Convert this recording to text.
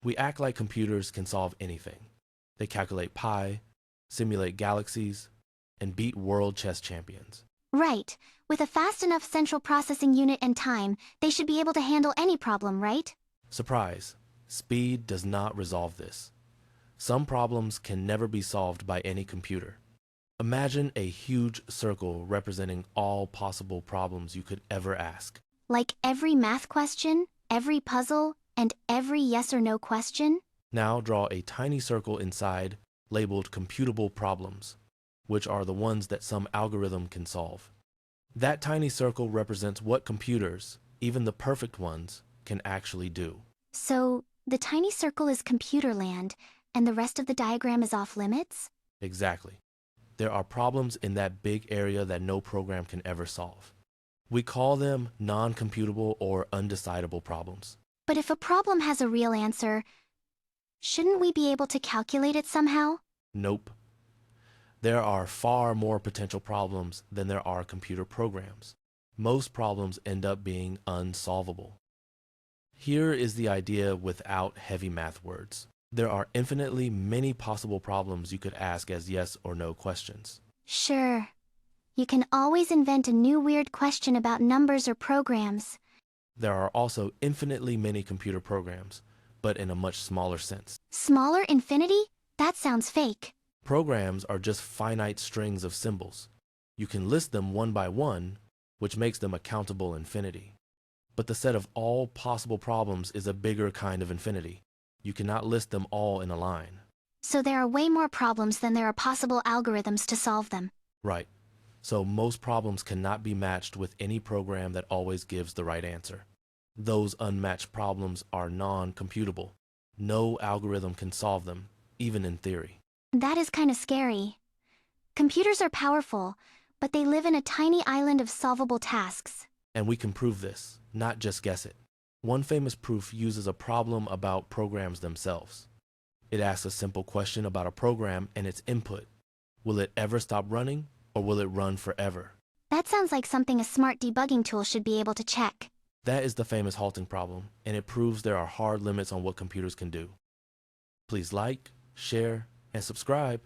We act like computers can solve anything. They calculate pi, simulate galaxies, and beat world chess champions. Right. With a fast enough central processing unit and time, they should be able to handle any problem, right? Surprise! Speed does not resolve this. Some problems can never be solved by any computer. Imagine a huge circle representing all possible problems you could ever ask. Like every math question, every puzzle, and every yes or no question? Now draw a tiny circle inside labeled computable problems, which are the ones that some algorithm can solve. That tiny circle represents what computers, even the perfect ones, can actually do. So, the tiny circle is computer land, and the rest of the diagram is off limits? Exactly. There are problems in that big area that no program can ever solve. We call them non-computable or undecidable problems. But if a problem has a real answer, shouldn't we be able to calculate it somehow? Nope. There are far more potential problems than there are computer programs. Most problems end up being unsolvable. Here is the idea without heavy math words. There are infinitely many possible problems you could ask as yes or no questions. Sure. You can always invent a new weird question about numbers or programs. There are also infinitely many computer programs, but in a much smaller sense. Smaller infinity? That sounds fake. Programs are just finite strings of symbols. You can list them one by one, which makes them a countable infinity. But the set of all possible problems is a bigger kind of infinity. You cannot list them all in a line. So there are way more problems than there are possible algorithms to solve them. Right. So most problems cannot be matched with any program that always gives the right answer. Those unmatched problems are non-computable. No algorithm can solve them, even in theory. That is kind of scary. Computers are powerful, but they live in a tiny island of solvable tasks. And we can prove this, not just guess it. One famous proof uses a problem about programs themselves. It asks a simple question about a program and its input. Will it ever stop running, or will it run forever? That sounds like something a smart debugging tool should be able to check. That is the famous halting problem, and it proves there are hard limits on what computers can do. Please like, share, and subscribe.